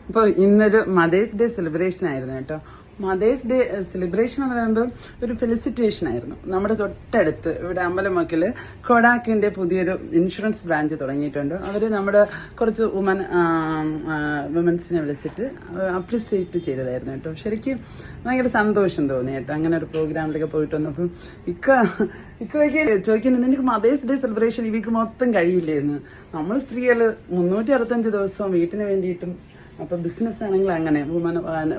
അപ്പോൾ ഇന്നൊരു mothers day celebration ആയിരുന്നു കേട്ടോ. മദേഴ്സ് ഡേ സെലിബ്രേഷൻ എന്ന് പറയുമ്പോൾ ഒരു ഫെലിസിറ്റേഷൻ ആയിരുന്നു. നമ്മുടെ തൊട്ടടുത്ത് ഇവിടെ അമ്പലമക്കല് കൊഡാക്കിന്റെ പുതിയൊരു ഇൻഷുറൻസ് ബ്രാഞ്ച് തുടങ്ങിയിട്ടുണ്ട്. അവർ നമ്മുടെ കുറച്ച് വുമൻസിനെ വിളിച്ചിട്ട് അപ്രിസിയേറ്റ് ചെയ്തതായിരുന്നു കേട്ടോ. ശരിക്കും ഭയങ്കര സന്തോഷം തോന്നി കേട്ടോ അങ്ങനെ ഒരു പ്രോഗ്രാമിലൊക്കെ പോയിട്ട് വന്നപ്പോൾ ഇക്കൊക്കെ ചോദിക്കുന്നത് എനിക്ക് മദേഴ്സ് ഡേ സെലിബ്രേഷൻ ഈ വീക്ക് മൊത്തം കഴിയില്ലേന്ന്. നമ്മൾ സ്ത്രീകള് 365 ദിവസവും വീട്ടിന് വേണ്ടിയിട്ടും അപ്പൊ ബിസിനസ് ആണെങ്കിൽ അങ്ങനെ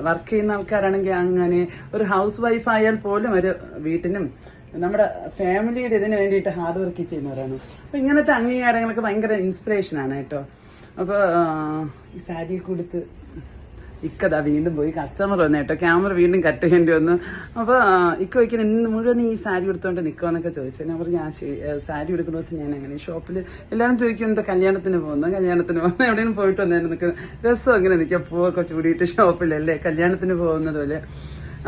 വർക്ക് ചെയ്യുന്ന ആൾക്കാരാണെങ്കിൽ അങ്ങനെ ഒരു ഹൗസ് വൈഫ് ആയാൽ പോലും ഒരു വീട്ടിനും നമ്മുടെ ഫാമിലിയുടെ ഇതിന് വേണ്ടിയിട്ട് ഹാർഡ് വർക്ക് ചെയ്യുന്നവരാണ്. അപ്പൊ ഇങ്ങനത്തെ അംഗീകാരങ്ങളൊക്കെ ഭയങ്കര ഇൻസ്പിറേഷൻ ആണ് കേട്ടോ. അപ്പൊ ഈ സാരി കൊടുത്ത് ഇക്കതാ വീണ്ടും പോയി കസ്റ്റമർ വന്നു കേട്ടോ. ക്യാമറ വീണ്ടും കട്ട് ചെയ്യേണ്ടി വന്നു. അപ്പൊ ഇക്ക വയ്ക്കുന്ന ഇന്ന് മുഴുവൻ ഈ സാരി എടുത്തോണ്ട് നിൽക്കുമെന്നൊക്കെ ചോദിച്ചു. ഞാൻ പറഞ്ഞു ഞാൻ സാരി എടുക്കുന്ന ദിവസം ഞാൻ അങ്ങനെ ഷോപ്പിൽ എല്ലാവരും ചോദിക്കും എന്താ കല്യാണത്തിന് പോകുന്നു എവിടെയും പോയിട്ട് വന്നേരം നിൽക്കുന്നത് രസം അങ്ങനെ നിൽക്കാം പൂവൊക്കെ ചൂടിയിട്ട് ഷോപ്പിലല്ലേ കല്യാണത്തിന് പോകുന്നത് പോലെ.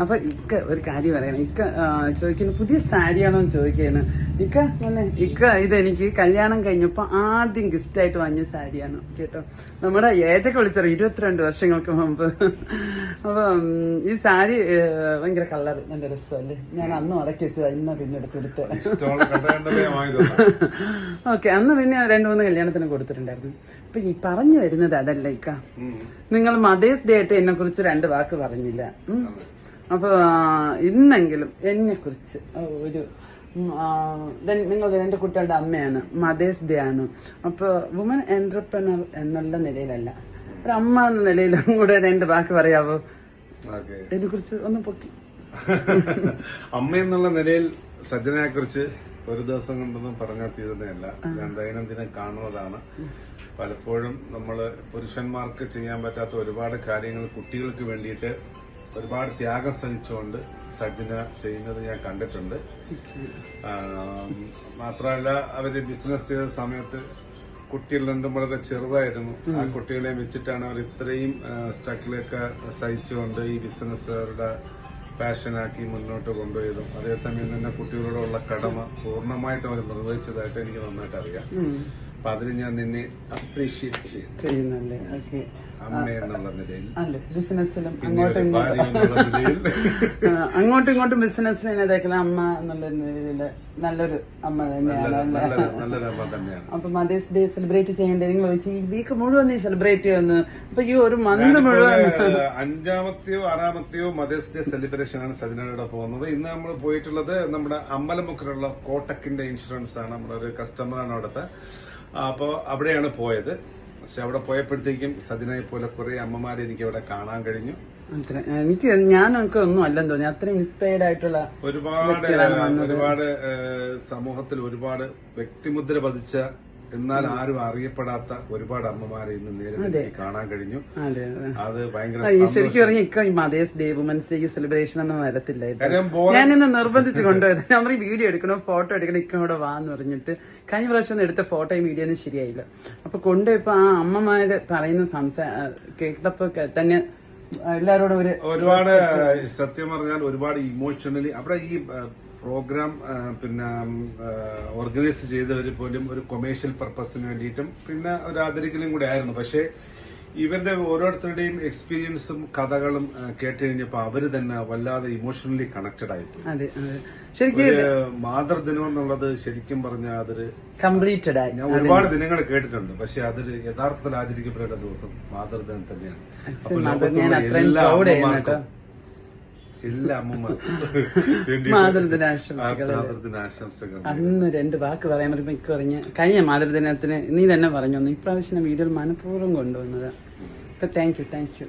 അപ്പൊ ഇക്ക ഒരു കാര്യം പറയണം. ഇക്ക ചോദിക്കുന്നു പുതിയ സാരിയാണോ എന്ന് ചോദിക്കുന്നു. ഇക്ക ഇതെനിക്ക് കല്യാണം കഴിഞ്ഞപ്പോ ആദ്യം ഗിഫ്റ്റ് ആയിട്ട് വാങ്ങിയ സാരിയാണ് കേട്ടോ. നമ്മുടെ ഏജൊക്കെ വിളിച്ചറിയും 22 വർഷങ്ങൾക്ക് മുമ്പ്. അപ്പൊ ഈ സാരി ഭയങ്കര കളർ നല്ല രസമല്ലേ. ഞാൻ അന്ന് ഉടക്കി വെച്ചതാ ഇന്ന പിന്നെ എടുത്തെടുത്ത്. ഓക്കെ അന്ന് പിന്നെ 2-3 കല്യാണത്തിന് കൊടുത്തിട്ടുണ്ടായിരുന്നു. അപ്പൊ ഈ പറഞ്ഞു വരുന്നത് അതല്ല ഇക്ക, നിങ്ങൾ മദേഴ്സ് ഡേ ആയിട്ട് എന്നെ കുറിച്ച് 2 വാക്ക് പറഞ്ഞില്ല. അപ്പൊ ഇന്നെങ്കിലും എന്നെ കുറിച്ച് ഒരു നിങ്ങൾ 2 കുട്ടികളുടെ അമ്മയാണ്, മദേഴ്സ് ഡേ ആണ്. അപ്പൊ വുമൻ എന്റർപ്രനർ എന്നുള്ള നിലയിലല്ല, ഒരു അമ്മ എന്ന നിലയിലും കൂടെ 2 വാക്ക് പറയാവോ ഇതിനെ കുറിച്ച് ഒന്ന് പൊക്കി? അമ്മ എന്നുള്ള നിലയിൽ സജ്ജനയെ കുറിച്ച് ഒരു ദിവസം കൊണ്ടൊന്നും പറഞ്ഞാൽ തീരുന്നതല്ല. ഞാൻ ദൈനംദിനം കാണുന്നതാണ്. പലപ്പോഴും നമ്മള് പുരുഷന്മാർക്ക് ചെയ്യാൻ പറ്റാത്ത ഒരുപാട് കാര്യങ്ങൾ കുട്ടികൾക്ക് വേണ്ടിയിട്ട് ഒരുപാട് ത്യാഗം സഹിച്ചുകൊണ്ട് സജ്ജന ചെയ്യുന്നത് ഞാൻ കണ്ടിട്ടുണ്ട്. മാത്രമല്ല അവര് ബിസിനസ് ചെയ്ത സമയത്ത് കുട്ടികൾ രണ്ടും വളരെ ചെറുതായിരുന്നു. ആ കുട്ടികളെ വെച്ചിട്ടാണ് അവർ ഇത്രയും സ്ട്രഗിളൊക്കെ സഹിച്ചുകൊണ്ട് ഈ ബിസിനസ് അവരുടെ പാഷനാക്കി മുന്നോട്ട് കൊണ്ടുപോയതും അതേസമയം തന്നെ കുട്ടികളോടുള്ള കടമ പൂർണ്ണമായിട്ടും അവർ നിർവഹിച്ചതായിട്ട് എനിക്ക് നന്നായിട്ട് അറിയാം. അപ്പൊ അതിന് ഞാൻ നിന്നെ അപ്രീഷിയേറ്റ് ചെയ്യുന്നല്ലേ അമ്മ എന്നുള്ള നിലയിൽ. അല്ലെ ബിസിനസ്സിലും അങ്ങോട്ടും ഇങ്ങോട്ടും ബിസിനസ്സിലും ഇതേക്കല അമ്മ എന്നുള്ള നിലയില് നല്ലൊരു അമ്മ തന്നെയാണ്. അപ്പൊ മദേഴ്സ് ഡേ സെലിബ്രേറ്റ് ചെയ്യേണ്ടത് നിങ്ങൾ ചോദിച്ചു ഈ വീക്ക് മുഴുവൻ നീ സെലിബ്രേറ്റ് ചെയ്യുന്നു. അപ്പൊ ഈ ഒരു മന്ത് മുഴുവൻ 5-ാമത്തെയോ 6-ാമത്തെയോ മദേഴ്സ് ഡേ സെലിബ്രേഷൻ ആണ് സജനയുടെ പോകുന്നത്. ഇന്ന് നമ്മൾ പോയിട്ടുള്ളത് നമ്മുടെ അമ്പലമുക്കിലുള്ള കോട്ടക്കിന്റെ ഇൻഷുറൻസ് ആണ്. നമ്മുടെ ഒരു കസ്റ്റമറാണ് അവിടുത്തെ. അപ്പോ അവിടെയാണ് പോയത്. പക്ഷെ അവിടെ പോയപ്പോഴത്തേക്കും സജനയെ പോലെ കുറെ അമ്മമാരെ എനിക്ക് അവിടെ കാണാൻ കഴിഞ്ഞു. എനിക്ക് ഞാനൊക്കെ ഒന്നും അല്ലെന്ന് തോന്നി. അത്രയും ഇൻസ്പയർഡ് ആയിട്ടുള്ള ഒരുപാട് സമൂഹത്തിൽ ഒരുപാട് വ്യക്തിമുദ്ര പതിച്ച എന്നാൽ ആരും അറിയപ്പെടാത്ത ഒരുപാട് അമ്മമാരെ ഇന്ന് നേരെ കാണാൻ കഴിഞ്ഞു. അത് ഭയങ്കര ശരിക്കും പറഞ്ഞ ഇക്ക ഈ mother's day women's day celebration ഒന്നും വരത്തില്ലായിരുന്നു. ഞാനിന്ന് നിർബന്ധിച്ച് കൊണ്ടുപോയത് നമ്മൾ ഈ വീഡിയോ എടുക്കണം ഫോട്ടോ എടുക്കണം ഇക്ക കൂടെ വാന്ന് പറഞ്ഞിട്ട്. കഴിഞ്ഞ പ്രാവശ്യം എടുത്ത ഫോട്ടോയും വീഡിയോ ഒന്നും ശരിയായില്ല. അപ്പൊ കൊണ്ടുപോയപ്പോ ആ അമ്മമാര് പറയുന്ന കേട്ടപ്പോ തന്നെ എല്ലാരോടും ഒരുപാട് സത്യം പറഞ്ഞാൽ ഒരുപാട് ഇമോഷണലി അവിടെ ഈ പ്രോഗ്രാം പിന്നെ ഓർഗനൈസ് ചെയ്തവർ പോലും ഒരു കൊമേഴ്ഷ്യൽ പർപ്പസിന് വേണ്ടിയിട്ടും പിന്നെ ഒരു ആദരിക്കലും കൂടെ ആയിരുന്നു. പക്ഷേ ഇവരുടെ ഓരോരുത്തരുടെയും എക്സ്പീരിയൻസും കഥകളും കേട്ടുകഴിഞ്ഞപ്പോ അവര് തന്നെ വല്ലാതെ ഇമോഷണലി കണക്റ്റഡ് ആയിപ്പോയി. ശരിക്കും മാതൃദിനം എന്നുള്ളത് ശരിക്കും പറഞ്ഞാൽ അതൊരു കംപ്ലീറ്റഡ് ആയി. ഞാൻ ഒരുപാട് ദിനങ്ങൾ കേട്ടിട്ടുണ്ട്. പക്ഷെ അതൊരു യഥാർത്ഥത്തിൽ ആചരിക്കപ്പെടേണ്ട ദിവസം മാതൃദിനം തന്നെയാണ്. എല്ലാ അമ്മമാർക്കും മാതൃദിനാശംസകൾ. അന്ന് 2 വാക്ക് പറയാൻ പറയുമ്പോ എനിക്ക് പറഞ്ഞ് കഴിഞ്ഞ മാതൃദിനത്തിന് നീ തന്നെ പറഞ്ഞു ഇപ്രാവശ്യം വീഡിയോ മനഃപൂർവ്വം കൊണ്ടുവന്നത്. അപ്പൊ താങ്ക് യു.